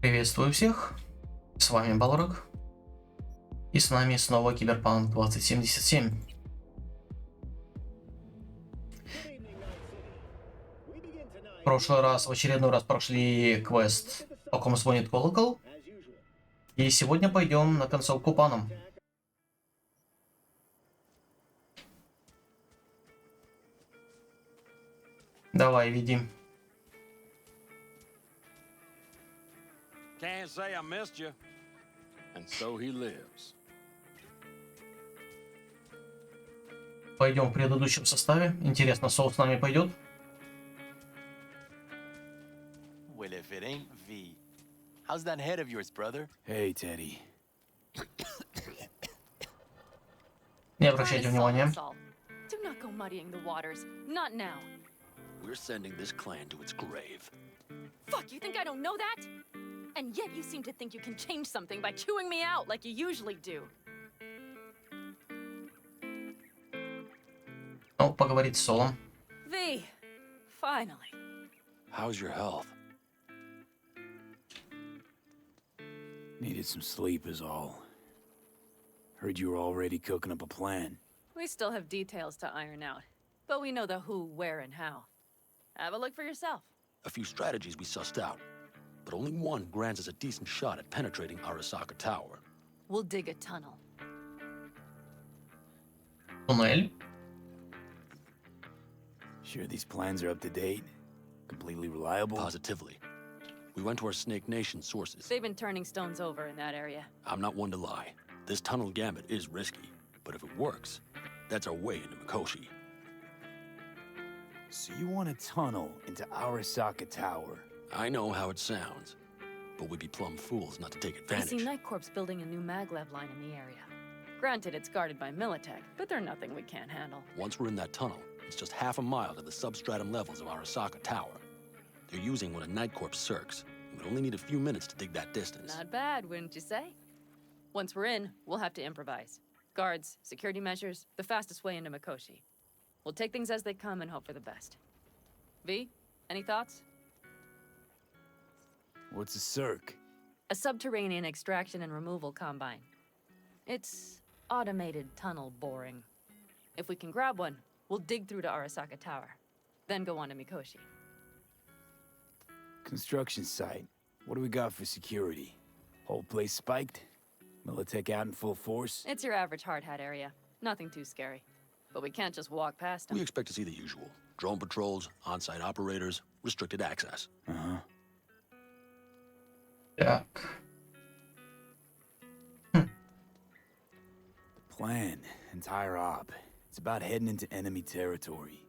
Приветствую всех, с вами Балрог, и с нами снова Cyberpunk 2077. В прошлый раз, в очередной раз прошли квест «По ком звонит колокол», и сегодня пойдем на концовку Панам. Давай, веди. Can't say I missed you. And so he lives. Пойдем в предыдущем составе. Интересно, Соул с нами пойдет? Well, if it ain't V. How's that head of yours, brother? Hey, Teddy. Не обращайте внимания. Do not go muddying the waters. Not now. We're sending this clan to its grave. Fuck, you think I don't know that? And yet you seem to think you can change something by chewing me out like you usually do. Ну, поговорить с Солом. V, finally. How's your health? Needed some sleep is all. Heard you were already cooking up a plan. We still have details to iron out, but we know the who, where, and how. Have a look for yourself. A few strategies we sussed out, but only one grants us a decent shot at penetrating Arasaka Tower. We'll dig a tunnel. Туннель. Sure these plans are up to date? Completely reliable? Positively. We went to our Snake Nation sources. They've been turning stones over in that area. I'm not one to lie. This tunnel gambit is risky, but if it works, that's our way into Mikoshi. So you want a tunnel into Arasaka Tower? I know how it sounds, but we'd be plumb fools not to take I advantage. see Night Corp's building a new maglev line in the area. Granted, it's guarded by Militech, but they're nothing we can't handle. Once we're in that tunnel, it's just half a mile to the substratum levels of Arasaka Tower. They're using one of Night Corp's circs. We'd only need a few minutes to dig that distance. Not bad, wouldn't you say? Once we're in, we'll have to improvise. Guards, security measures, the fastest way into Mikoshi. We'll take things as they come and hope for the best. V, any thoughts? What's a circ? A subterranean extraction and removal combine. It's automated tunnel boring. If we can grab one, we'll dig through to Arasaka Tower, then go on to Mikoshi. Construction site. What do we got for security? Whole place spiked? Militech out in full force? It's your average hard hat area. Nothing too scary. But we can't just walk past them. We expect to see the usual. Drone patrols, on-site operators, restricted access. Uh-huh. Так. Plan, entire op. It's about heading into enemy territory.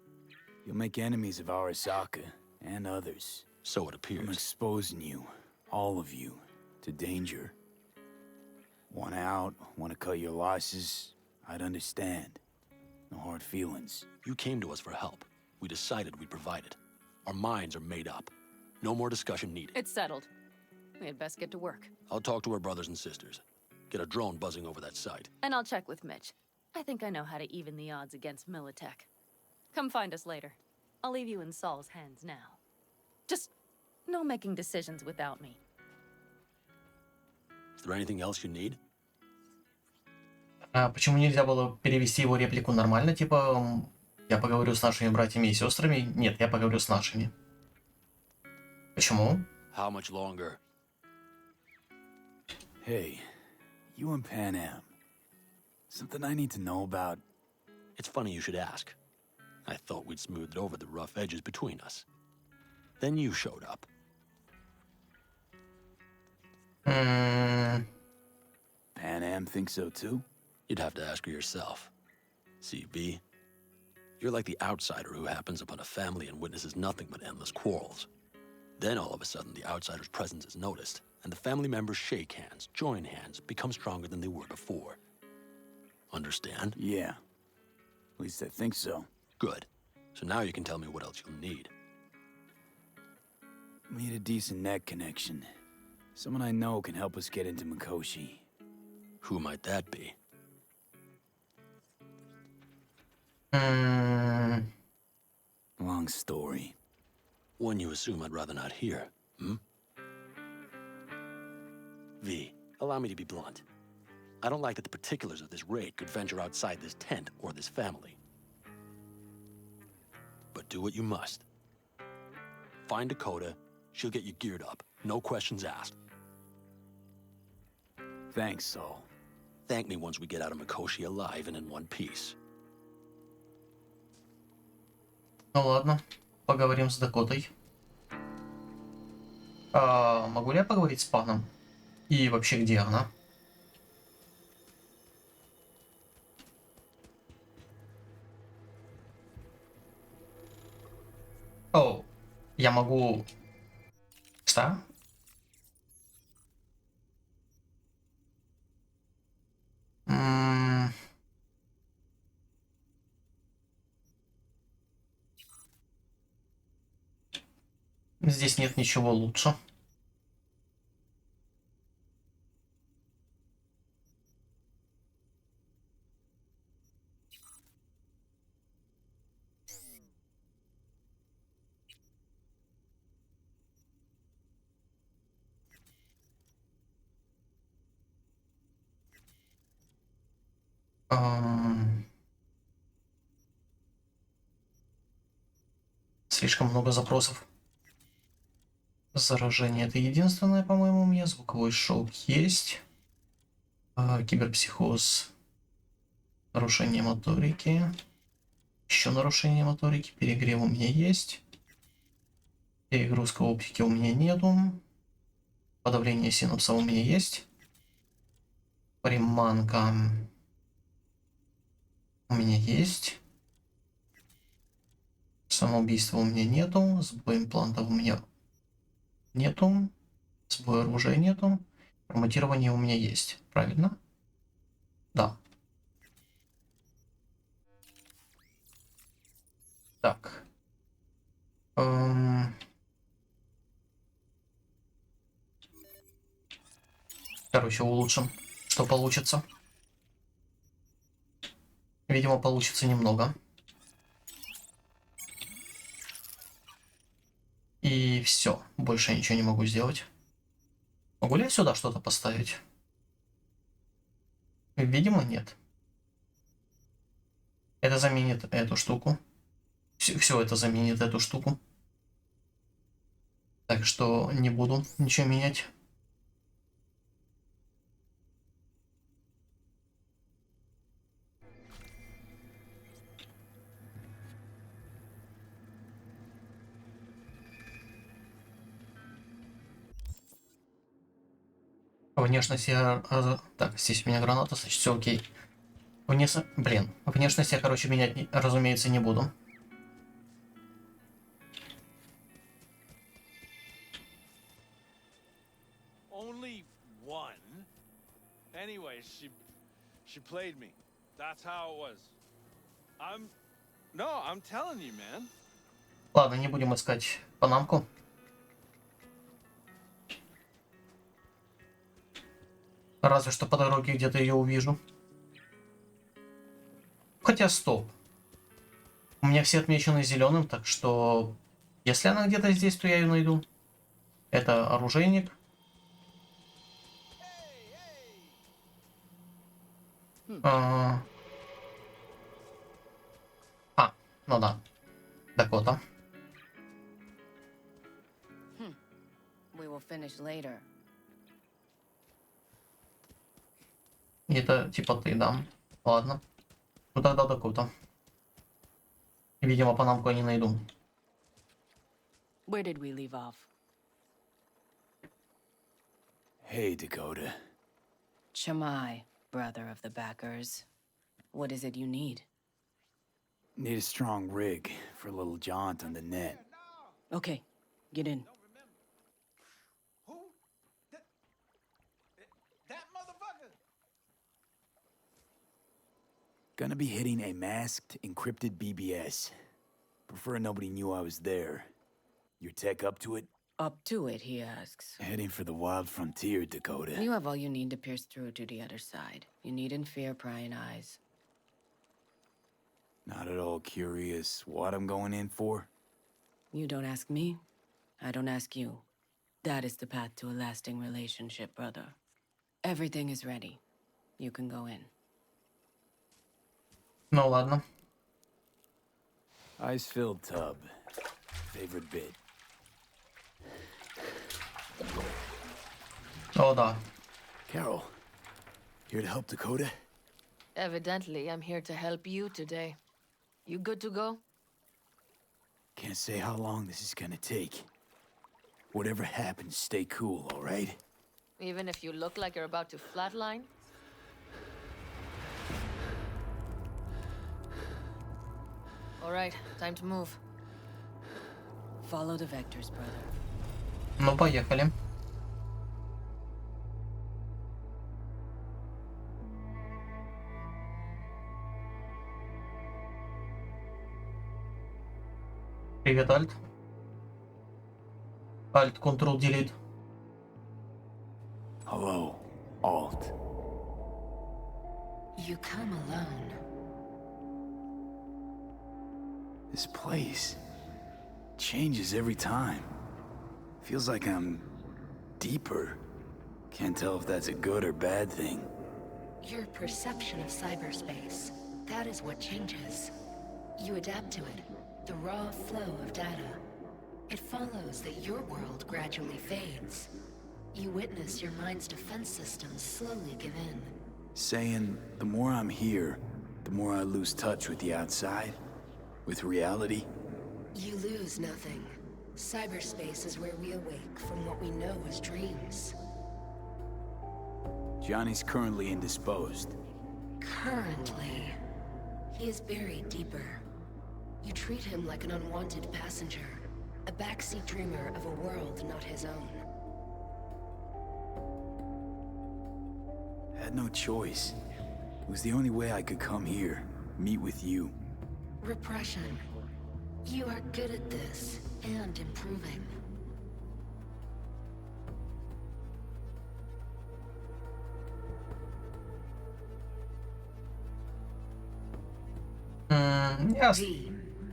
You'll make enemies of Arasaka, and others. So it I'm appears. exposing you, all of you, to danger. Want out, want to cut your losses, I'd understand. No hard feelings. You came to us for help. We decided we'd provide it. Our minds are made up. No more discussion needed. It's settled. We had best get to work. I'll talk to our brothers and sisters. Get a drone buzzing over that site. And I'll check with Mitch. I think I know how to even the odds against Militech. Come find us later. I'll leave you in Saul's hands now. Just no making decisions without me. Is there anything else you need? А почему нельзя было перевести его реплику нормально? Типа, я поговорю с нашими братьями и сестрами. Нет, я поговорю с нашими. Почему? How much longer? Hey, you and Pam. Something I need to know about? It's funny you should ask. I thought we'd smoothed over the rough edges between us. Then you showed up. Hmm. Pam thinks so too? You'd have to ask her yourself. See, B, you're like the outsider who happens upon a family and witnesses nothing but endless quarrels. Then all of a sudden the outsider's presence is noticed, and the family members shake hands, join hands, become stronger than they were before. Understand? Yeah. At least I think so. Good. So now you can tell me what else you'll need. Need a decent net connection. Someone I know can help us get into Mikoshi. Who might that be? Long story. One you assume I'd rather not hear, hmm? V, allow me to be blunt. I don't like that the particulars of this raid could venture outside this tent or this family. But do what you must. Find Dakota, she'll get you geared up. No questions asked. Thanks, Saul. Thank me once we get out of Mikoshi alive and in one piece. Ну ладно, поговорим с Дакотой. Могу ли я поговорить с Паном? И вообще, где она? О, я могу... Что? М, Здесь нет ничего лучше. Ам, Слишком много запросов. Заражение — это единственное, по-моему, у меня. Звуковой шок есть. Киберпсихоз. Нарушение моторики. Еще нарушение моторики. Перегрев у меня есть. Перегрузка оптики у меня нету. Подавление синапса у меня есть. Приманка у меня есть. Самоубийства у меня нету. Сбой имплантов у меня нету. Сбой оружия нету. Форматирование у меня есть. Правильно? Да. Так. Короче, улучшим, что получится. Видимо, получится немного. И все. Больше я ничего не могу сделать. Могу ли я сюда что-то поставить? Видимо, нет. Это заменит эту штуку. Все это заменит эту штуку. Так что не буду ничего менять. Внешность я... Так, здесь у меня граната, значит все окей. Внешность я, короче, менять, разумеется, не буду. Only one? Anyway, she played me. That's how it was. I'm telling you, man. Ладно, не будем искать панамку. Разве что по дороге где-то ее увижу. Хотя стоп. У меня все отмечены зеленым, так что если она где-то здесь, то я ее найду. Это оружейник. А, ну да. Дакота. We will finish later. И это типа ты, да. Ладно. Ну тогда Дакота. Видимо, панамку я не найду. Where did we leave off? Hey, Dakota. Chamai, brother of the backers. What is it you need? Need a strong rig for a little jaunt on the net. Okay, get in. Who? That motherfucker! Gonna be hitting a masked, encrypted BBS. Prefer nobody knew I was there. Your tech up to it? Up to it, he asks. Heading for the wild frontier, Dakota. You have all you need to pierce through to the other side. You needn't fear prying eyes. Not at all curious what I'm going in for? You don't ask me, I don't ask you. That is the path to a lasting relationship, brother. Everything is ready. You can go in. Ну ладно. Ice-filled tub. Favorite bit. О, да. Carol, here to help Dakota? Evidently, I'm here to help you today. You good to go? Can't say how long this is gonna take. Whatever happens, stay cool, all right? Even if you look like you're about to flatline? All right, time to move. Follow the vectors, brother. Ну, поехали. Привет, Альт. Альт, Ctrl, Delete. Hello, Alt. You come alone. This place changes every time. Feels like I'm deeper. Can't tell if that's a good or bad thing. Your perception of cyberspace, that is what changes. You adapt to it, the raw flow of data. It follows that your world gradually fades. You witness your mind's defense systems slowly give in. Saying the more I'm here, the more I lose touch with the outside, with reality. You lose nothing. Cyberspace is where we awake from what we know as dreams. Johnny's currently indisposed. Currently, he is buried deeper. You treat him like an unwanted passenger, a backseat dreamer of a world not his own. Had no choice. It was the only way I could come here, meet with you. Repression. You are good at this, and improving.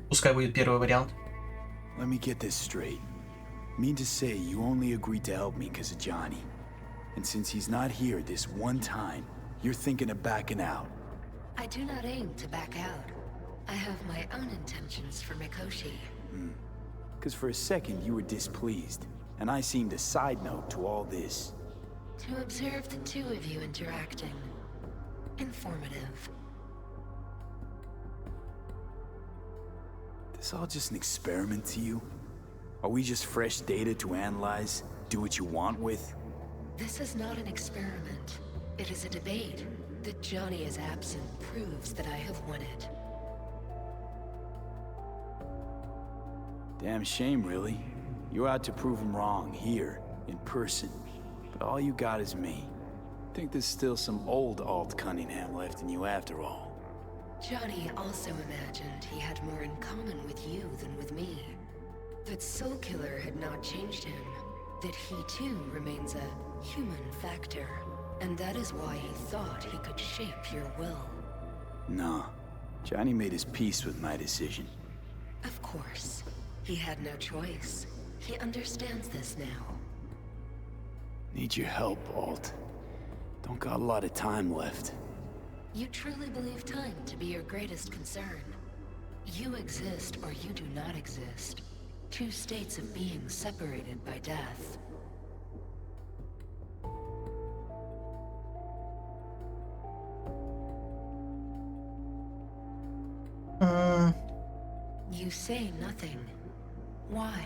Пускай будет первый вариант. Let me get this straight. Mean to say you only agreed to help me because of Johnny. And since he's not here this one time, you're thinking of backing out. I do not aim to back out. I have my own intentions for Mikoshi. Because for a second you were displeased, and I seemed a side note to all this. To observe the two of you interacting. Informative. This all just an experiment to you? Are we just fresh data to analyze, do what you want with? This is not an experiment. It is a debate. That Johnny is absent proves that I have won it. Damn shame, really. You're out to prove him wrong, here, in person. But all you got is me. Think there's still some old Alt Cunningham left in you after all. Johnny also imagined he had more in common with you than with me. That Soul Killer had not changed him. That he too remains a human factor. And that is why he thought he could shape your will. No. Johnny made his peace with my decision. Of course. He had no choice. He understands this now. Need your help, Alt. Don't got a lot of time left. You truly believe time to be your greatest concern. You exist or you do not exist. Two states of being separated by death. You say nothing. Why?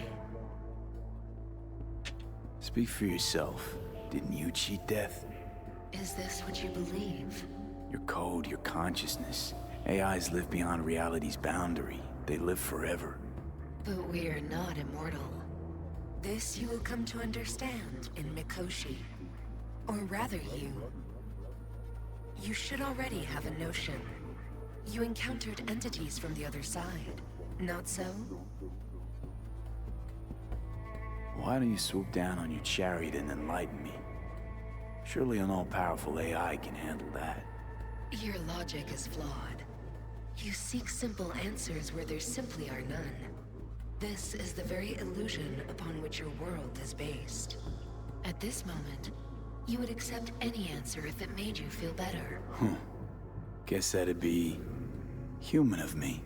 Speak for yourself. Didn't you cheat death? Is this what you believe? Your code, your consciousness. AIs live beyond reality's boundary. They live forever. But we are not immortal. This you will come to understand in Mikoshi. Or rather you. You should already have a notion. You encountered entities from the other side. Not so? Why don't you swoop down on your chariot and enlighten me? Surely an all-powerful AI can handle that. Your logic is flawed. You seek simple answers where there simply are none. This is the very illusion upon which your world is based. At this moment, You would accept any answer if it made you feel better. Guess that'd be human of me.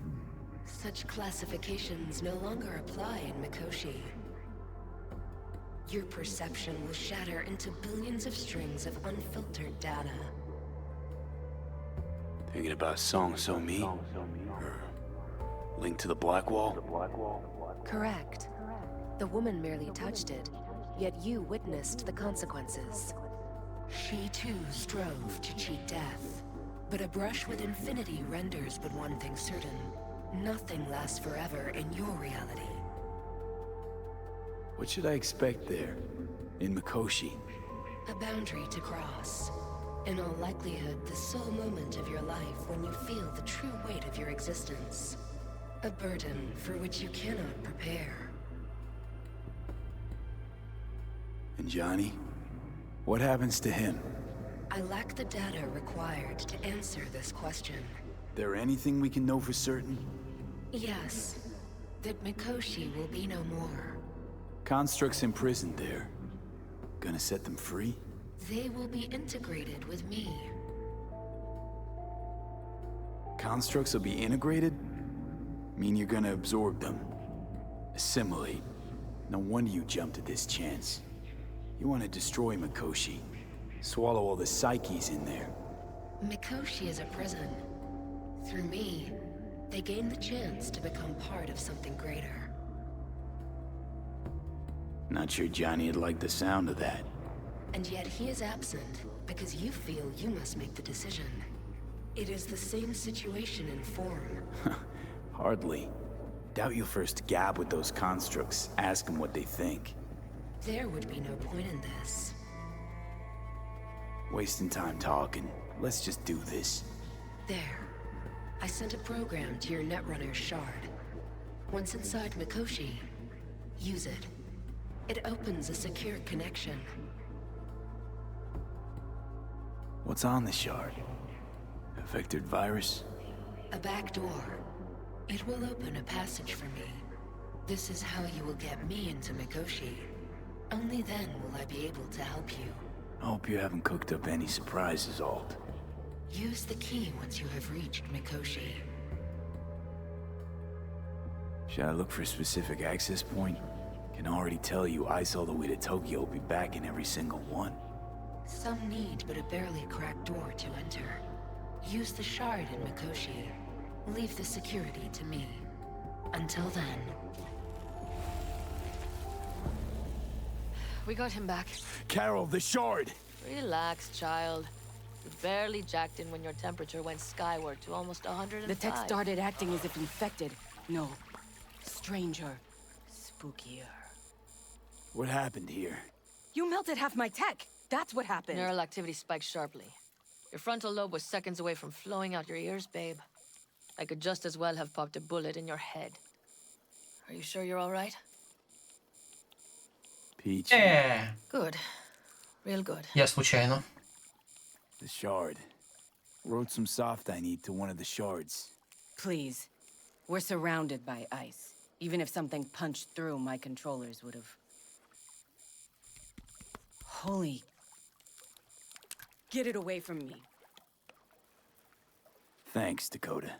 Such classifications no longer apply in Mikoshi. Your perception will shatter into billions of strings of unfiltered data. Thinking about Song So Mi? Or Link to the Black Wall? Correct. The woman merely touched it, yet you witnessed the consequences. She too strove to cheat death. But a brush with infinity renders but one thing certain. Nothing lasts forever in your reality. What should I expect there, in Mikoshi? A boundary to cross. In all likelihood, the sole moment of your life when you feel the true weight of your existence. A burden for which you cannot prepare. And Johnny? What happens to him? I lack the data required to answer this question. There anything we can know for certain? Yes, that Mikoshi will be no more. Constructs imprisoned there. Gonna set them free? They will be integrated with me. Constructs will be integrated? Mean you're gonna absorb them? Assimilate? No wonder you jumped at this chance. You want to destroy Mikoshi. Swallow all the psyches in there. Mikoshi is a prison. Through me, they gain the chance to become part of something greater. Not sure Johnny'd like the sound of that. And yet he is absent because you feel you must make the decision. It is the same situation in form. Hardly. Doubt you'll first gab with those constructs, ask them what they think. There would be no point in this. Wasting time talking. Let's just do this. There. I sent a program to your Netrunner's shard. Once inside Mikoshi, use it. It opens a secure connection. What's on the shard? A vectored virus? A back door. It will open a passage for me. This is how you will get me into Mikoshi. Only then will I be able to help you. I hope you haven't cooked up any surprises, Alt. Use the key once you have reached Mikoshi. Should I look for a specific access point? Can already tell you Ice all the way to Tokyo will be back in every single one. Some need but a barely cracked door to enter. Use the shard in Mikoshi. Leave the security to me. Until then... We got him back. Carol, the shard! Relax, child. You barely jacked in when your temperature went skyward to almost 105. The tech started acting as if infected. No. Stranger. Spookier. What happened here? You melted half my tech! That's what happened! Neural activity spiked sharply. Your frontal lobe was seconds away from flowing out your ears, babe. I could just as well have popped a bullet in your head. Are you sure you're all right? Peach. Good. Real good. Я случайно. The shard. Wrote some soft I need to one of the shards. Please. We're surrounded by ice. Even if something punched through, my controllers would have... Holy... Get it away from me. Thanks, Dakota.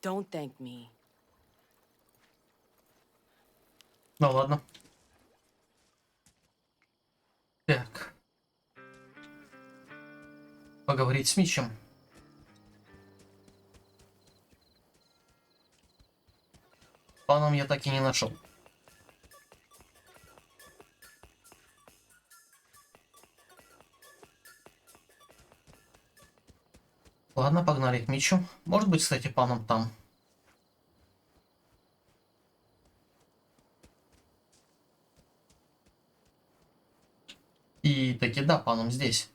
Don't thank me. Ну ладно. Так. Поговорить с Митчем. Паном я так и не нашел. Ладно, погнали к Митчу. Может быть, кстати, Паном там. И таки да, Паном здесь.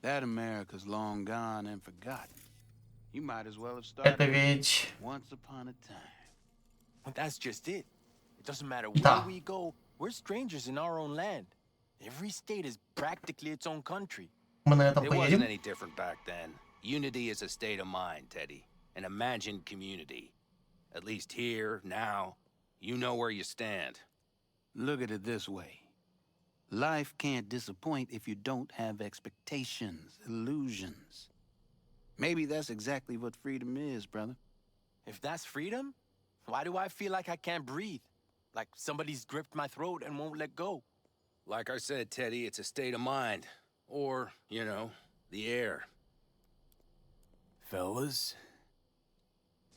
That America's long gone and forgotten. You might as well have started Это ведь... once upon a time. But that's just it. It doesn't matter Да. where we go, we're strangers in our own land. Every state is practically its own country. Мы на этом It поедем. wasn't any different back then. Unity is a state of mind, Teddy. an imagined community. At least here, now, you know where you stand. Look at it this way. Life can't disappoint if you don't have expectations, illusions. Maybe that's exactly what freedom is, brother. If that's freedom, why do I feel like I can't breathe? Like somebody's gripped my throat and won't let go? Like I said, Teddy, it's a state of mind. Or, you know, the air. Fellas?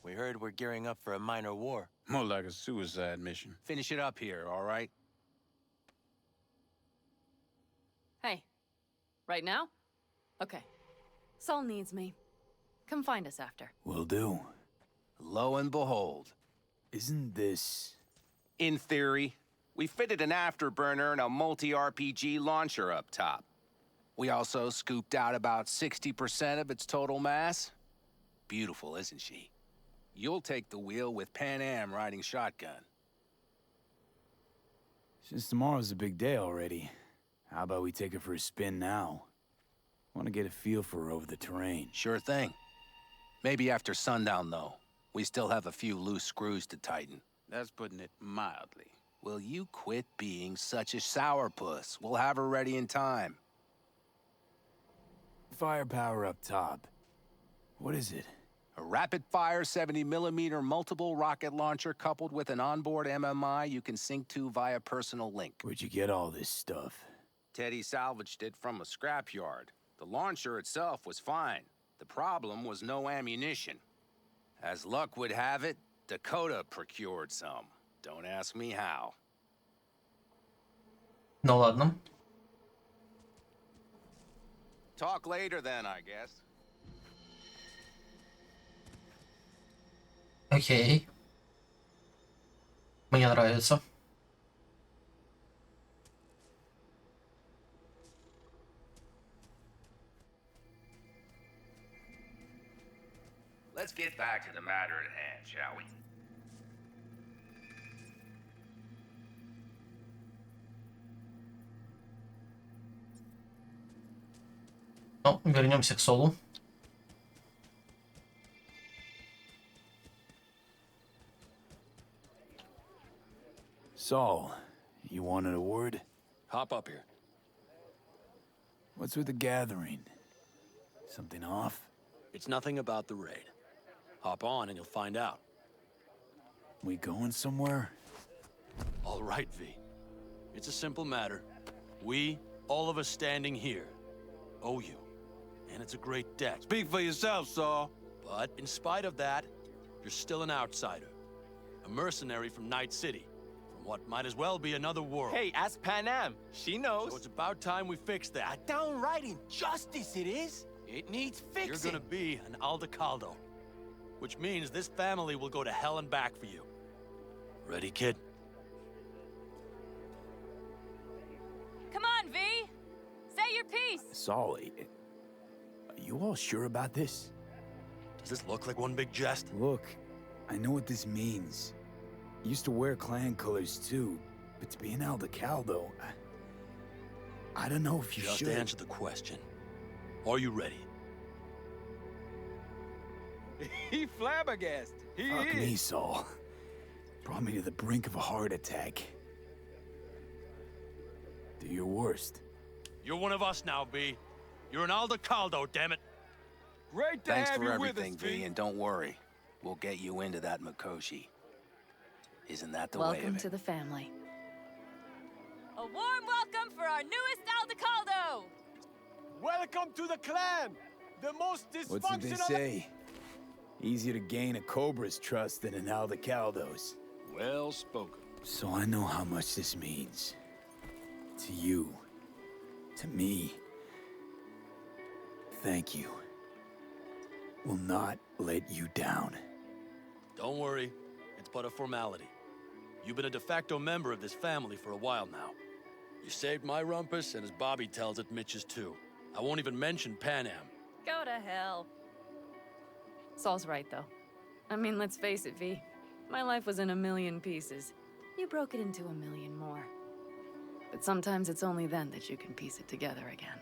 We heard we're gearing up for a minor war. More like a suicide mission. Finish it up here, all right? Hey, right now? Okay. Saul needs me. Come find us after. Will do. Lo and behold. Isn't this... In theory, we fitted an afterburner and a multi-RPG launcher up top. We also scooped out about 60% of its total mass. Beautiful, isn't she? You'll take the wheel with Pam riding shotgun. Since tomorrow's a big day already, how about we take her for a spin now? Want to get a feel for her over the terrain. Sure thing. Maybe after sundown, though. We still have a few loose screws to tighten. That's putting it mildly. Will you quit being such a sourpuss? We'll have her ready in time. Firepower up top. What is it? A rapid-fire 70mm multiple rocket launcher coupled with an onboard MMI you can sync to via personal link. Where'd you get all this stuff? Teddy salvaged it from a scrapyard. The launcher itself was fine. The problem was no ammunition. As luck would have it, Dakota procured some. Don't ask me how. Ну ладно. Talk later then, I guess. Окей. Мне нравится. Let's get back to the matter at hand, shall we? Ну, вернемся к Солу. Saul, you wanted a word? Hop up here. What's with the gathering? Something off? It's nothing about the raid. Hop on and you'll find out. We going somewhere? All right, V. It's a simple matter. We, all of us standing here, owe you. And it's a great debt. Speak for yourself, Saul. But in spite of that, you're still an outsider. A mercenary from Night City. From what might as well be another world. Hey, ask Pam. She knows. So it's about time we fix that. A downright injustice it is. It needs fixing. You're gonna be an Aldecaldo. Which means this family will go to hell and back for you. Ready, kid? Come on, V! Say your piece! Saul, are you all sure about this? Does this look like one big jest? Look, I know what this means. I used to wear clan colors too, but to be an Aldecaldo, I don't know if you Just should. answer the question. Are you ready? He flabbergasted. He Fuck is. me, Saul. Brought me to the brink of a heart attack. Do your worst. You're one of us now, V. You're an Aldecaldo, damn it. Great to Thanks have for you with everything, us, V, V. and don't worry. We'll get you into that Mikoshi. Isn't that the way Welcome of it? to the family. A warm welcome for our newest Aldecaldo! Welcome to the clan. The most dysfunctional. What's it they say? Easier to gain a Cobra's trust than an Aldecaldo's. Well spoken. So I know how much this means. To you. To me. Thank you. Will not let you down. Don't worry. It's but a formality. You've been a de facto member of this family for a while now. You saved my rumpus, and as Bobby tells it, Mitch's too. I won't even mention Pam. Go to hell. Saul's right, though. I mean, let's face it, V. My life was in a million pieces. You broke it into a million more. But sometimes it's only then that you can piece it together again.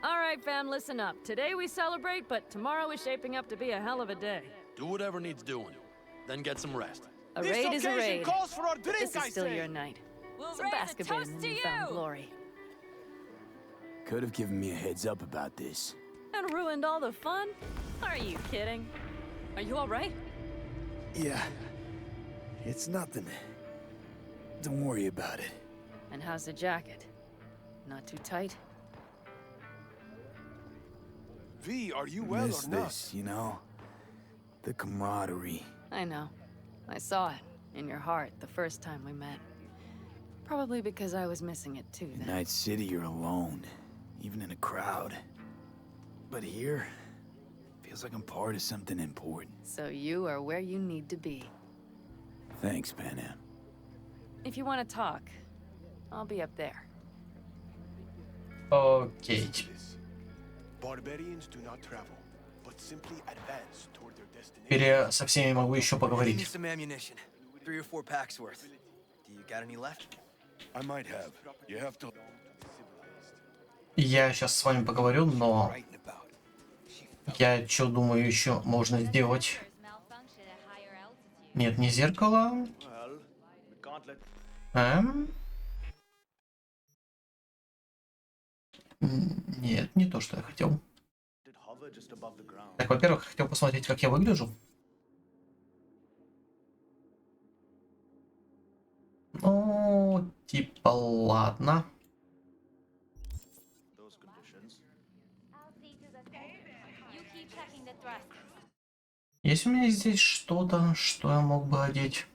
All right, right, fam, listen up. Today we celebrate, but tomorrow is shaping up to be a hell of a day. Do whatever needs doing. Then get some rest. A raid is a raid. This is still your night. So bask a bit in the newfound glory. Could have given me a heads up about this. And ruined all the fun? Are you kidding? Are you all right? Yeah. It's nothing. Don't worry about it. And how's the jacket? Not too tight? V, are you well Miss or not? this, you know? The camaraderie. I know. I saw it in your heart the first time we met. Probably because I was missing it too In then. Night City, you're alone, even in a crowd. But here, feels like I'm part of something important. So you are where you need to be. Thanks, Panaim. If you want to talk, I'll be up there. Окей. Barbarians do not travel, but simply advance toward their destination. Теперь со всеми могу еще Give me поговорить. some ammunition. 3 or 4 packs worth. Do you got any left? I might have. You have to. Я сейчас с вами поговорю, но я что думаю еще можно сделать? Нет, не зеркало. Нет, не то, что я хотел. Так, во-первых, хотел посмотреть, как я выгляжу. Ну, типа, ладно. Есть у меня здесь что-то, что я мог бы одеть?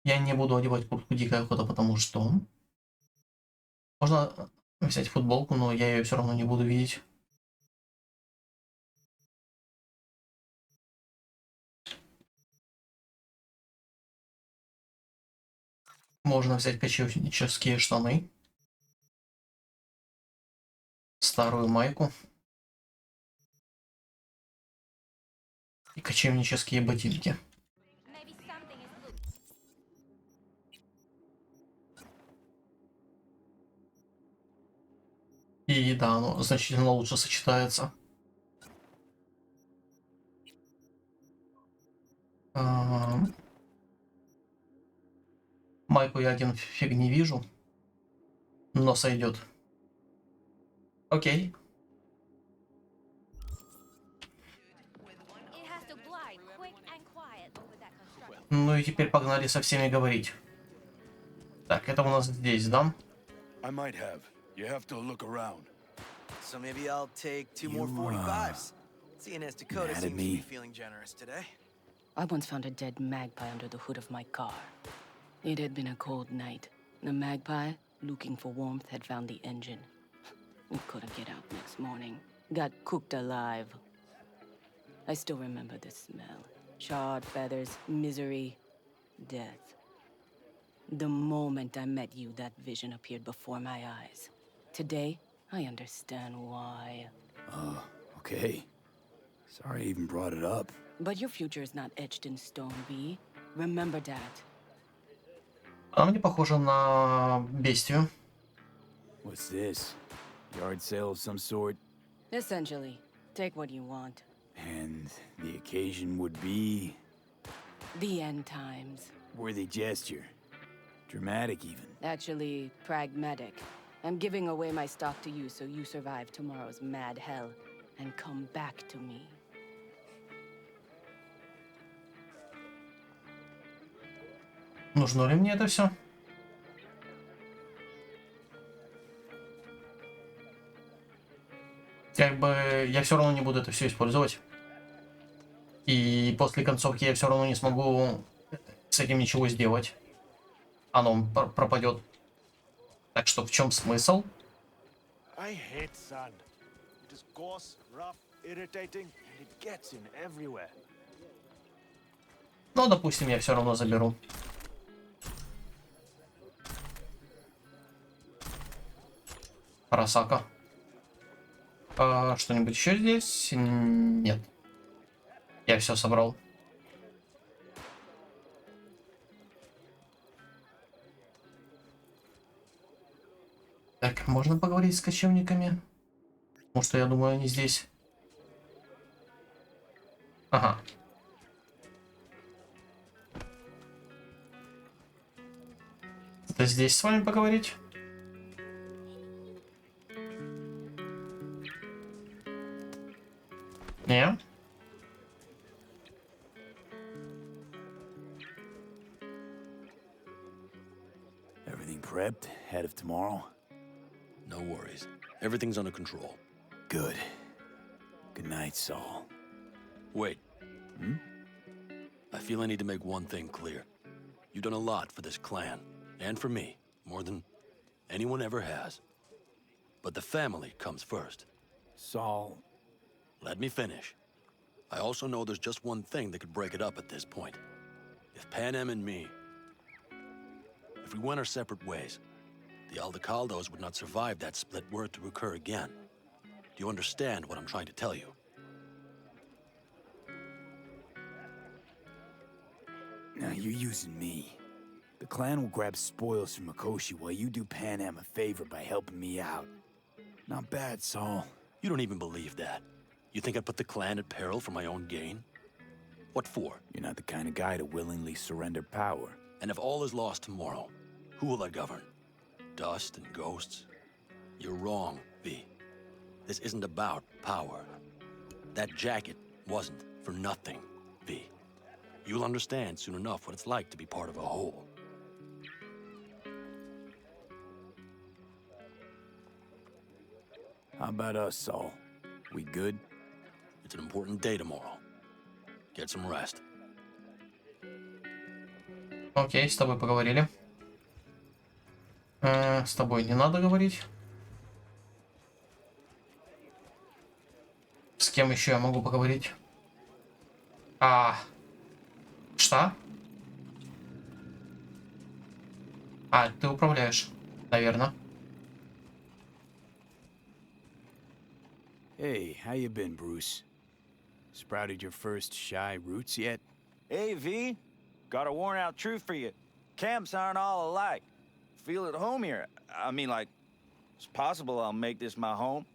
Я не буду одевать куртку Дикая Охота, потому что... Можно взять футболку, но я ее все равно не буду видеть. Можно взять кочевнические штаны. Старую майку. И кочевнические ботинки. И да, оно значительно лучше сочетается. Майку я один фиг не вижу, но сойдет. Окей. Ну и теперь погнали со всеми говорить. Так, это у нас здесь, да? I might have. You have to look around. So maybe I'll take 2 more 45s. Seeing as Dakota seems to be feeling generous today. I once found a dead magpie under the hood of my car. It had been a cold night. The magpie, looking for warmth, had found the engine. We couldn't get out next morning. Got cooked alive. I still remember the smell. Charred feathers, misery, death. The moment I met you, that vision appeared before my eyes. Today, I understand why. Oh, okay. Sorry I even brought it up. But your future is not etched in stone, V. Remember that. Она мне похожа на бестию. What's this? Yard sale of some sort? Essentially, take what you want. And the occasion would be... The end times. Worthy gesture. Dramatic even. Actually, pragmatic. I'm giving away my stock to you so you survive tomorrow's mad hell and come back to me. Нужно ли мне это все? Как бы я все равно не буду это все использовать. И после концовки я все равно не смогу с этим ничего сделать. Оно пропадет. Так что в чем смысл? I hate sand. It is coarse, rough, irritating, and it gets in everywhere. Ну, допустим, я все равно заберу. Росака. Что-нибудь еще здесь? Нет. Я все собрал. Так, можно поговорить с кочевниками? Потому что я думаю, они здесь. Ага. Это здесь с вами поговорить? Не? Everything prepped ahead of tomorrow? No worries. Everything's under control. Good. Good night, Saul. Wait. Hmm? I feel I need to make one thing clear. You've done a lot for this clan, and for me, more than anyone ever has. But the family comes first. Saul... Let me finish. I also know there's just one thing that could break it up at this point. If Pannam and me... If we went our separate ways, the Aldecaldos would not survive that split were it to occur again. Do you understand what I'm trying to tell you? Now, you're using me. The clan will grab spoils from Mikoshi while you do Pannam a favor by helping me out. Not bad, Saul. You don't even believe that. You think I'd put the clan at peril for my own gain? What for? You're not the kind of guy to willingly surrender power. And if all is lost tomorrow, who will I govern? Dust and ghosts? You're wrong, V. This isn't about power. That jacket wasn't for nothing, V. You'll understand soon enough what it's like to be part of a whole. How about us, Saul? We good? It's an important day tomorrow. Get some rest. Окей, с тобой поговорили. С тобой не надо говорить. С кем еще я могу поговорить? Что? Ты управляешь, наверное. Hey, how you been, Bruce? Sprouted your first shy roots yet? Hey, V. Got a worn-out truth for you. Camps aren't all alike. Feel at home here. I mean, like, it's possible I'll make this my home.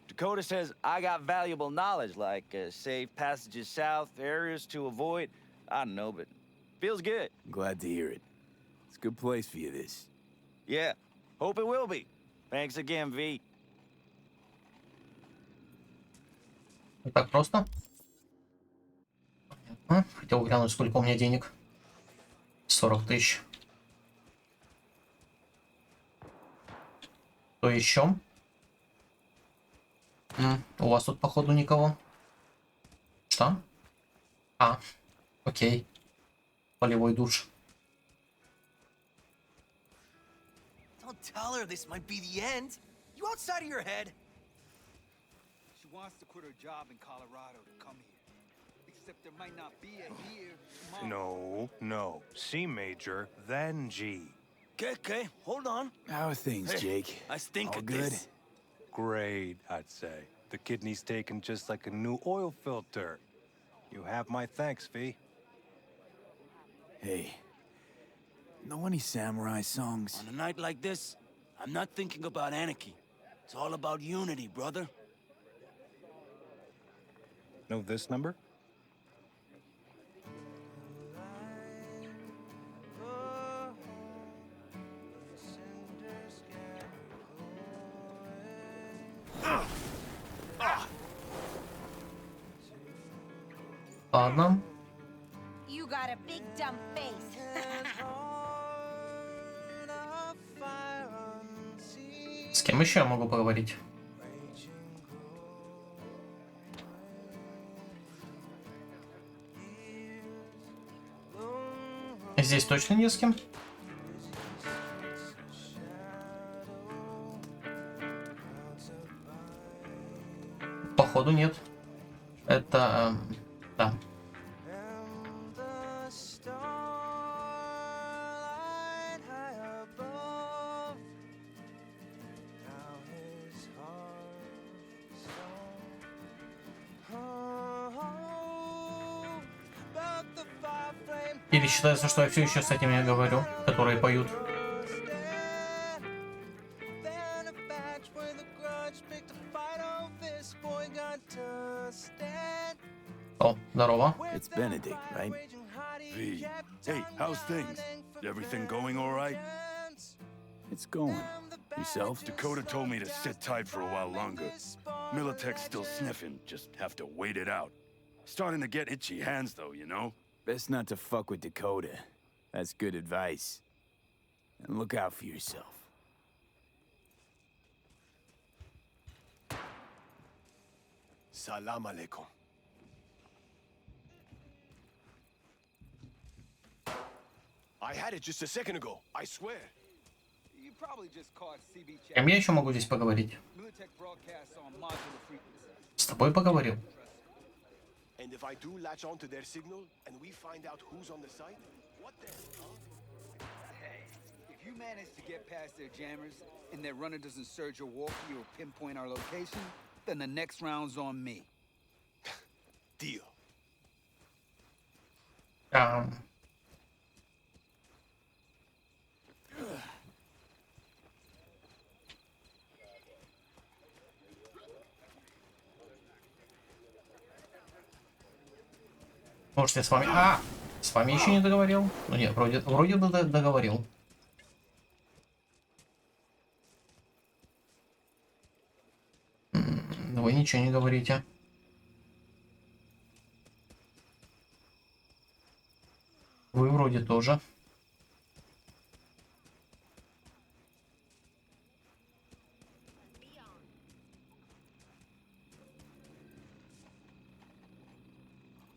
Dakota says I got valuable knowledge, like safe passages south, areas to avoid. I don't know, but feels good. I'm glad to hear it. It's a good place for you, this. Yeah, hope it will be. Thanks again, V. Так просто? Хотел глянуть, сколько у меня денег. 40 тысяч. Что еще? У вас тут, походу, никого. Что? Окей. Полевой душ. Don't tell her this might be the end. You outside of your head? She wants to quit her job in Colorado to come here. Except there might not be a here tomorrow. No. C major, then G. Okay, hold on. How are things, Jake? I stink All at good? this. Great, I'd say. The kidney's taken just like a new oil filter. You have my thanks, V. Hey, know any samurai songs? On a night like this, I'm not thinking about anarchy. It's all about unity, brother. Know this number? Ладно. You got a big dumb face. С кем еще я могу поговорить? Здесь точно не с кем? Походу нет. Это... да. Или считается, что я все еще с этими говорю, которые поют. О, здорово. It's Benedict, right? V. Hey, how's things? Everything going all right? It's going. Yourself? Dakota told me to sit tight for a while longer. Militech's still sniffing, just have to wait it out. Starting to get itchy hands though, you know? Best not to fuck with Dakota. That's good advice. And look out for yourself. Salam alaikum. I had it just a second ago, I swear. You probably just caught CB С кем я еще могу здесь поговорить? Militech broadcasts on modular frequency. С тобой поговорил. And if I do latch onto their signal, and we find out who's on the site, what then, huh? Hey, if you manage to get past their jammers, and their runner doesn't surge your walkie or pinpoint our location, then the next round's on me. Deal. Может, я с вами... с вами еще не договорил? Ну нет, вроде договорил. Вы ничего не говорите. Вы вроде тоже.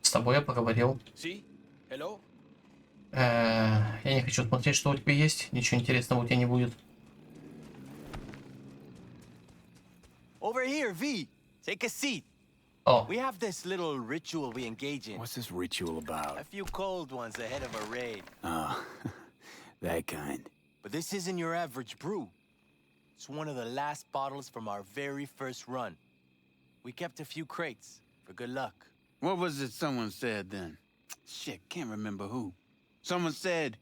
С тобой я поговорил. Я не хочу смотреть, что у тебя есть. Ничего интересного у тебя не будет. Over here, V. Take a seat. Oh. We have this little ritual we engage in. What's this ritual about? A few cold ones ahead of a raid. Oh, that kind. But this isn't your average brew. It's one of the last bottles from our very first run. We kept a few crates for good luck. What was it someone said then? Shit, can't remember who. Someone said,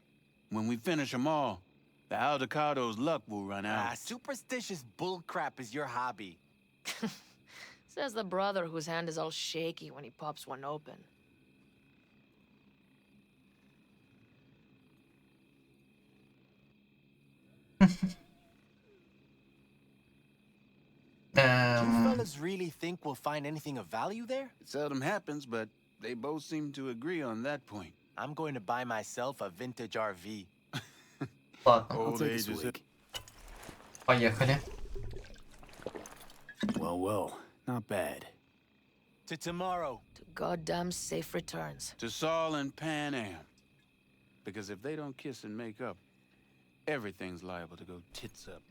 when we finish them all, the Aldecado's luck will run out. Superstitious bullcrap is your hobby. Says the brother whose hand is all shaky when he pops one open. Do you fellas really think we'll find anything of value there? It seldom happens, but they both seem to agree on that point. I'm going to buy myself a vintage RV. Old age is it. Поехали. Well, not bad. To tomorrow. To goddamn safe returns. To Saul and Pam. Because if they don't kiss and make up, everything's liable to go tits up.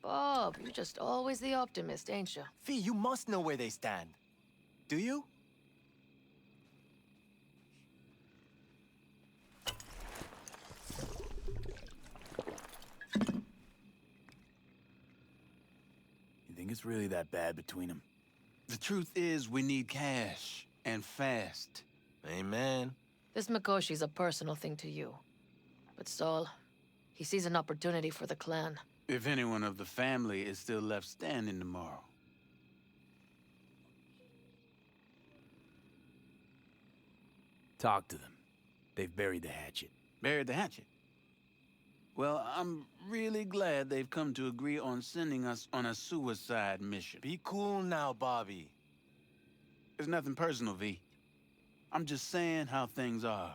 Bob, you're just always the optimist, ain't you? Fee, you must know where they stand. Do you? You think it's really that bad between them? The truth is, we need cash, and fast. Amen. This Mikoshi's a personal thing to you. But Saul, he sees an opportunity for the clan. If anyone of the family is still left standing tomorrow. Talk to them. They've buried the hatchet. Buried the hatchet? Well, I'm really glad they've come to agree on sending us on a suicide mission. Be cool now, Bobby. There's nothing personal, V. I'm just saying how things are.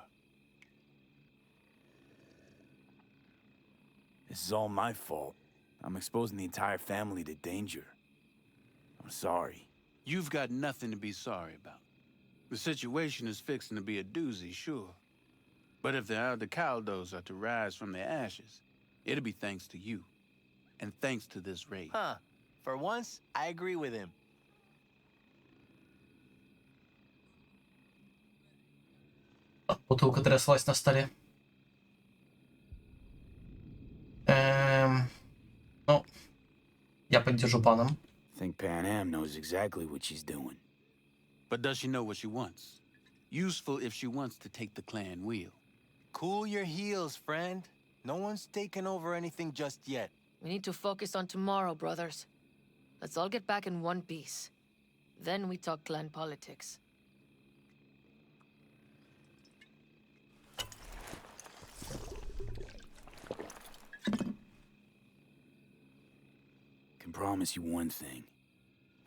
This is all my fault. I'm exposing the entire family to danger. I'm sorry. You've got nothing to be sorry about. The situation is fixing to be a doozy, sure. But if the Aldecaldos are to rise from their ashes, it'll be thanks to you. And thanks to this raid. Huh. For once, I agree with him. Бутылка тряслась на столе. Ну, я поддержу Панам. Think Pam knows exactly what she's doing. But does she know what she wants? Useful if she wants to take the clan wheel. Cool your heels, friend. No one's taken over anything just yet. We need to focus on tomorrow, brothers. Let's all get back in one piece. Then we talk clan politics. promise you one thing.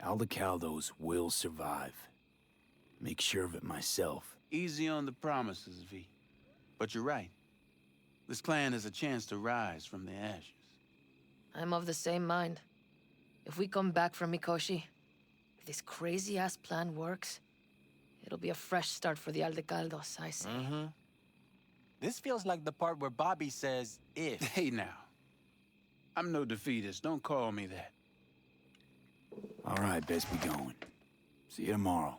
Aldecaldos will survive. Make sure of it myself. Easy on the promises, V. But you're right. This clan has a chance to rise from the ashes. I'm of the same mind. If we come back from Mikoshi, if this crazy-ass plan works, it'll be a fresh start for the Aldecaldos, I say. Mm-hmm. This feels like the part where Bobby says, if. Hey now. I'm no defeatist. Don't call me that. All right, best be going. See you tomorrow.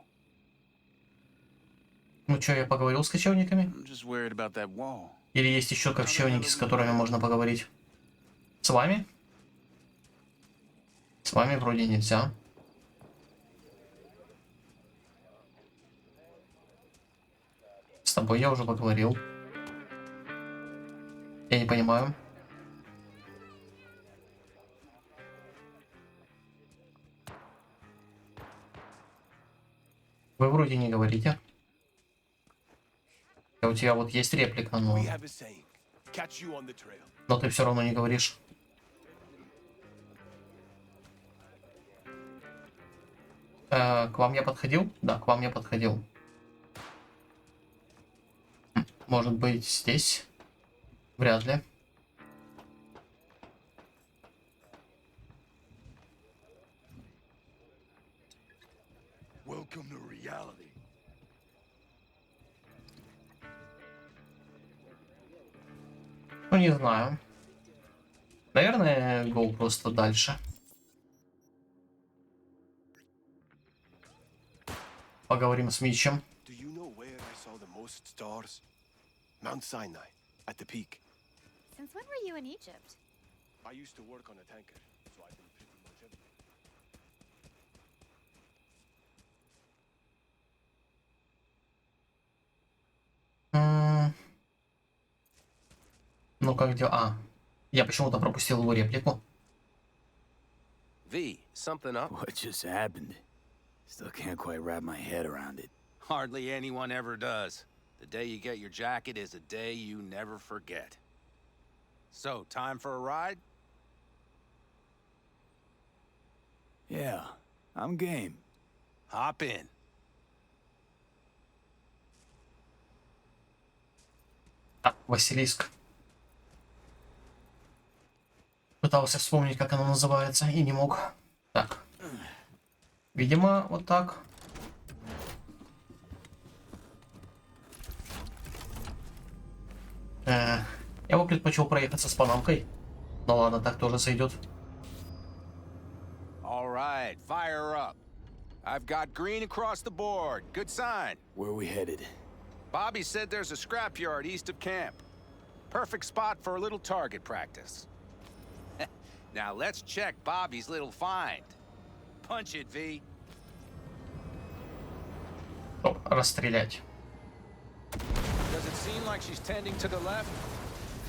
Ну чё, я поговорил с кочевниками? I'm just worried about that wall. Или есть еще кочевники, с которыми можно поговорить? С вами? С вами вроде нельзя. С тобой я уже поговорил. Я не понимаю. Вы вроде не говорите. У тебя вот есть реплика, но ты все равно не говоришь. К вам я подходил? Да, к вам я подходил. Может быть, здесь? Вряд ли. Welcome to reality. Ну, не знаю. Наверное, go просто дальше. Поговорим с Митчем. Do you know where I saw the most stars? Mount Sinai, at the peak. Since when were you in Egypt? I used to work on a tanker, so I've been pretty much everywhere. Ну как дела? А, я почему-то пропустил его реплику. V, something up? What just happened? Still can't quite wrap my head around it. Hardly anyone ever does. The day you get your jacket is a day you never forget. So, time for a ride? Yeah, I'm game. Hop in. А, Василиск. Пытался вспомнить, как оно называется, и не мог. Так. Видимо, вот так. Я бы предпочел проехаться с панамкой. Ну ладно, так тоже сойдет. All right, fire up. I've got green across the board. Good sign. Where are we headed? Bobby said there's a scrapyard east of camp. Perfect spot for a little target practice. Now let's check Bobby's little find. Punch it, V. Стоп, расстрелять. Does it seem like she's tending to the left?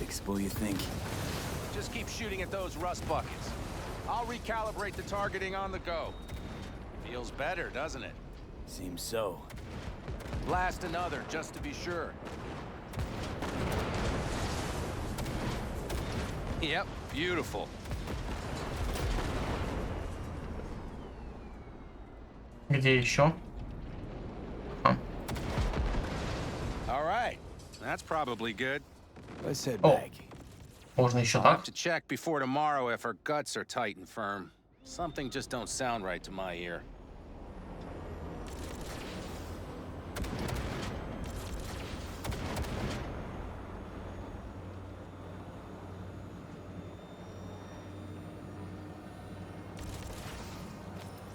Fixable, you think? Just keep shooting at those rust buckets. I'll recalibrate the targeting on the go. Feels better, doesn't it? Seems so. Blast another, just to be sure. Yep, beautiful. Где еще? All right, that's probably good. Let's head О, back. можно еще I'll так? have to check before tomorrow if her guts are tight and firm. Something just don't sound right to my ear.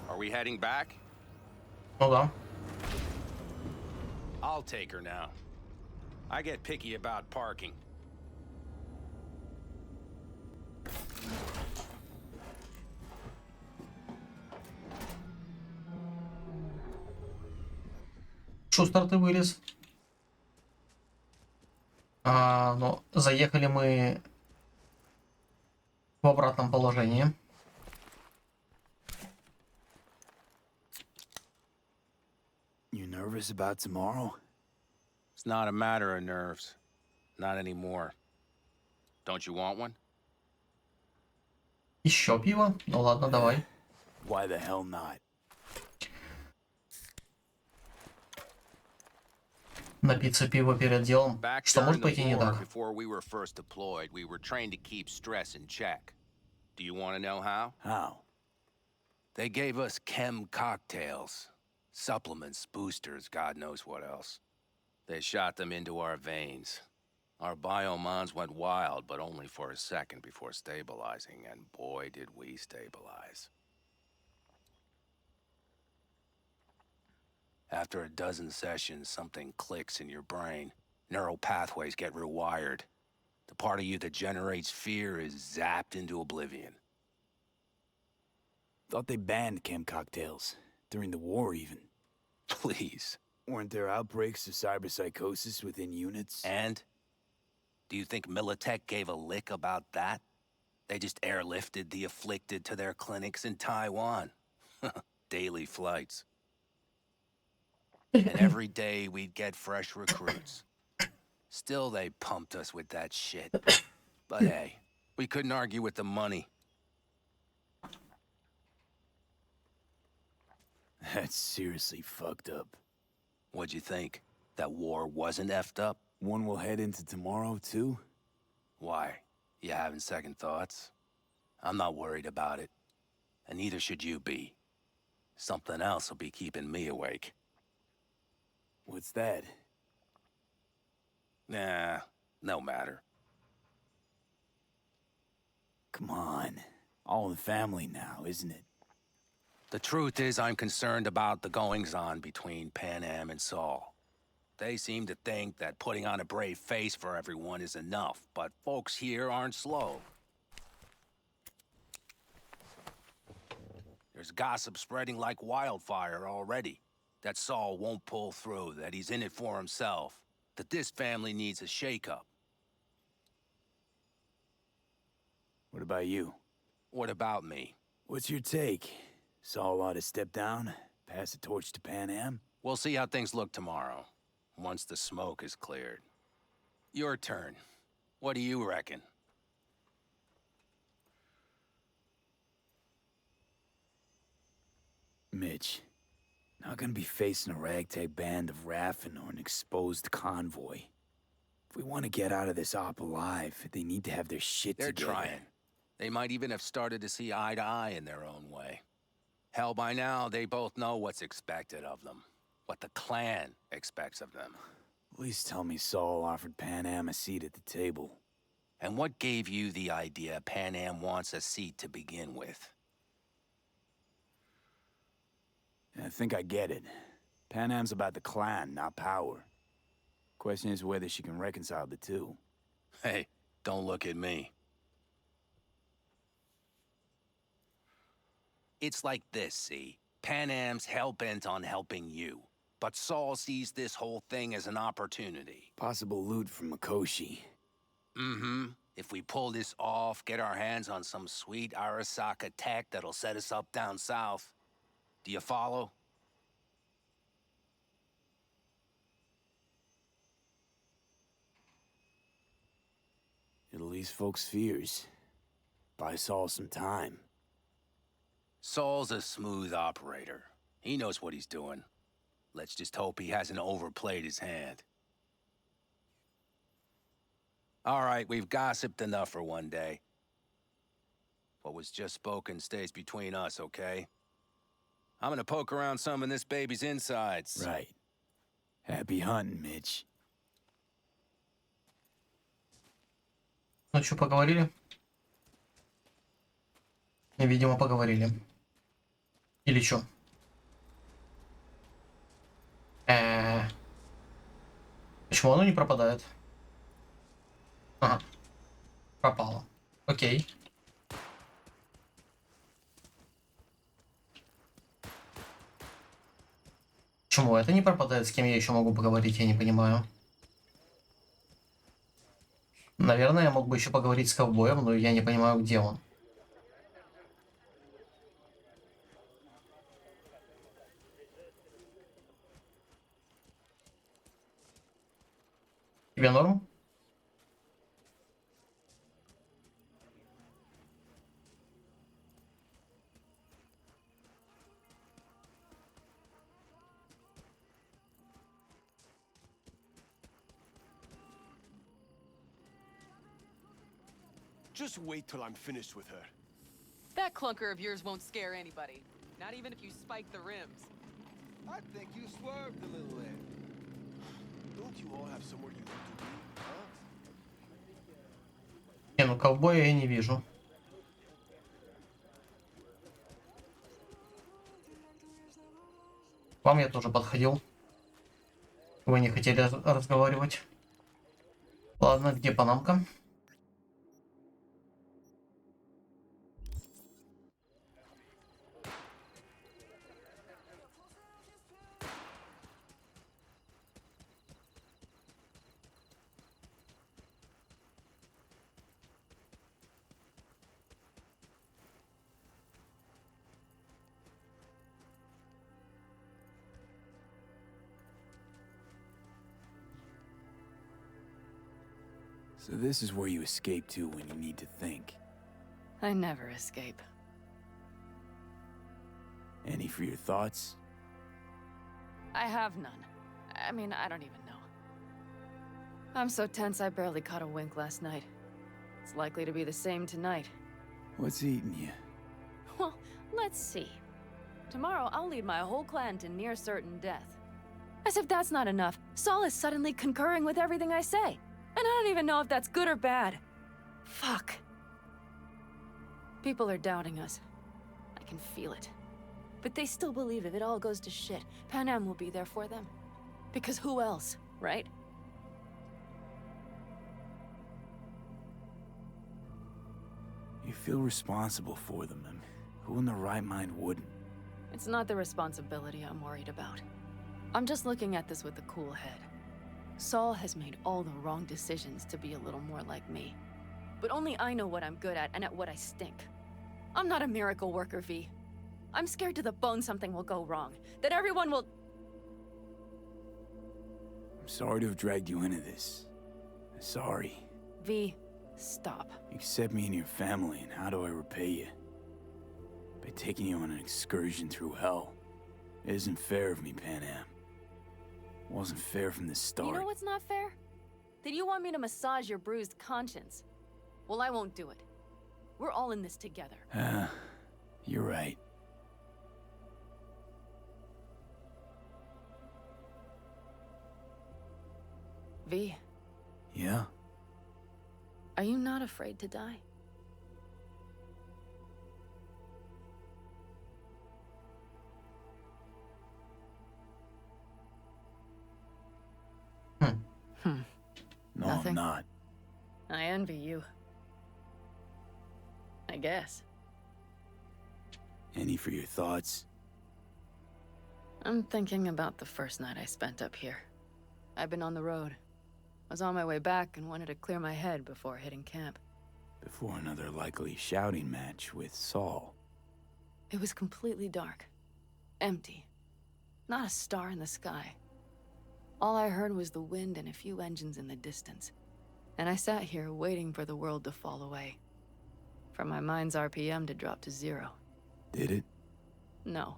Are we heading back? Ну да. I'll take her now. I get picky about parking. Шустер, ты вылез. Но заехали мы в обратном положении. You nervous about tomorrow? It's not a matter of nerves. Not anymore. Don't you want one? Еще пиво? Ну ладно, давай. Why the hell not? Напиться пива перед делом. Back Что может during the пойти не war, так? before we were first deployed, we were trained to keep stress in check. Do you want to know how? How? They gave us chem cocktails. Supplements, boosters, God knows what else. They shot them into our veins. Our biomons went wild, but only for a second before stabilizing, and boy did we stabilize. After a dozen sessions, something clicks in your brain. Neural pathways get rewired. The part of you that generates fear is zapped into oblivion. Thought they banned chem cocktails. During the war, even. Please. Weren't there outbreaks of cyberpsychosis within units? And? Do you think Militech gave a lick about that? They just airlifted the afflicted to their clinics in Taiwan. Daily flights. And every day we'd get fresh recruits. Still they pumped us with that shit. But hey, we couldn't argue with the money. That's seriously fucked up. What'd you think? That war wasn't effed up? One will head into tomorrow, too? Why? You having second thoughts? I'm not worried about it. And neither should you be. Something else will be keeping me awake. What's that? Nah, no matter. Come on. All in the family now, isn't it? The truth is I'm concerned about the goings-on between Pannam and Saul. They seem to think that putting on a brave face for everyone is enough, but folks here aren't slow. There's gossip spreading like wildfire already. That Saul won't pull through, that he's in it for himself, that this family needs a shake-up. What about you? What about me? What's your take? Saul ought to step down, pass the torch to Pannam? We'll see how things look tomorrow, once the smoke is cleared. Your turn. What do you reckon? Mitch, not gonna be facing a ragtag band of Raffin or an exposed convoy. If we want to get out of this op alive, they need to have their shit They're together. trying. They might even have started to see eye to eye in their own way. Hell, by now, they both know what's expected of them. What the clan expects of them. Please tell me Saul offered Pannam a seat at the table. And what gave you the idea Pannam wants a seat to begin with? I think I get it. Pannam's about the clan, not power. Question is whether she can reconcile the two. Hey, don't look at me. It's like this, see? Pannam's hell-bent on helping you. But Saul sees this whole thing as an opportunity. Possible loot from Mikoshi. Mm-hmm. If we pull this off, get our hands on some sweet Arasaka tech that'll set us up down south. Do you follow? It'll ease folks' fears. Buy Saul some time. Saul's a smooth operator. He knows what he's doing. Let's just hope he hasn't overplayed his hand. All right, we've gossiped enough for one day. What was just spoken stays between us, okay? I'm gonna poke around some in this baby's insides. Right. Happy hunting, Mitch. Ну что, поговорили? Видимо, поговорили. Или что? Почему оно не пропадает? Ага. Пропало. Окей. Почему это не пропадает? С кем я еще могу поговорить? Я не понимаю. Наверное, я мог бы еще поговорить с ковбоем, но я не понимаю, где он. Тебе норм? Just wait till I'm finished with her. That clunker of yours won't scare anybody. Not even if you spike the rims. I think you swerved a little there. Don't you all have somewhere you want to be, huh? Не, ну ковбоя я не вижу. К вам я тоже подходил. Вы не хотели разговаривать. Ладно, где Панамка? So this is where you escape to when you need to think. I never escape. Any for your thoughts? I have none. I mean, I don't even know. I'm so tense I barely caught a wink last night. It's likely to be the same tonight. What's eating you? Well, let's see. Tomorrow I'll lead my whole clan to near certain death. As if that's not enough, Saul is suddenly concurring with everything I say. And I don't even know if that's good or bad. Fuck. People are doubting us. I can feel it. But they still believe if it all goes to shit, Panaam will be there for them. Because who else, right? You feel responsible for them, and who in their right mind wouldn't? It's not the responsibility I'm worried about. I'm just looking at this with a cool head. Saul has made all the wrong decisions to be a little more like me. But only I know what I'm good at and at what I stink. I'm not a miracle worker, V. I'm scared to the bone something will go wrong. That everyone will... I'm sorry to have dragged you into this. Sorry. V, stop. You accept me in your family, and how do I repay you? By taking you on an excursion through hell. It isn't fair of me, Panaam. It wasn't fair from the start. You know what's not fair? That you want me to massage your bruised conscience. Well, I won't do it. We're all in this together. You're right. V. Yeah? Are you not afraid to die? No, Nothing? I'm not. I envy you. I guess. Any for your thoughts? I'm thinking about the first night I spent up here. I've been on the road. I was on my way back and wanted to clear my head before hitting camp. Before another likely shouting match with Saul. It was completely dark. Empty. Not a star in the sky. All I heard was the wind and a few engines in the distance. And I sat here waiting for the world to fall away. For my mind's RPM to drop to 0. Did it? No.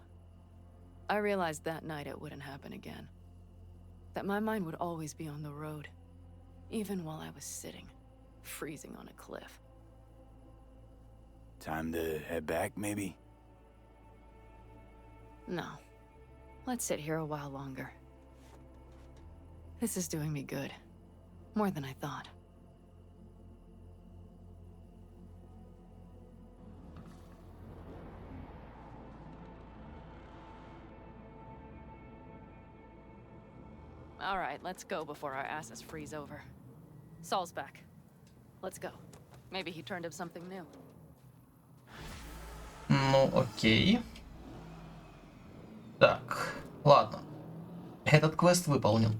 I realized that night it wouldn't happen again. That my mind would always be on the road. Even while I was sitting, freezing on a cliff. Time to head back, maybe? No. Let's sit here a while longer. This is doing me good. More than I thought. All right, let's go before our asses freeze over. Saul's back. Let's go. Maybe he turned up something new. Ну, окей. Так, ладно. Этот квест выполнен.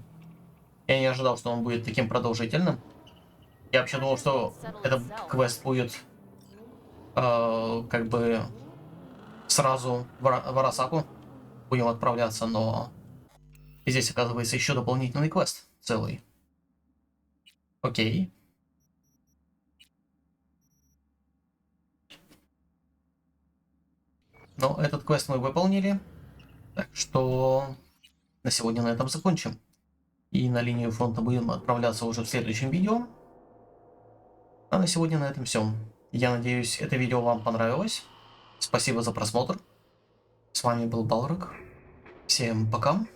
Я не ожидал, что он будет таким продолжительным. Я вообще думал, что этот квест будет как бы сразу в Арасаку будем отправляться, но здесь оказывается еще дополнительный квест целый. Окей. Но этот квест мы выполнили. Так что на сегодня на этом закончим. И на линию фронта будем отправляться уже в следующем видео. А на сегодня на этом все. Я надеюсь, это видео вам понравилось. Спасибо за просмотр. С вами был Балрак. Всем пока.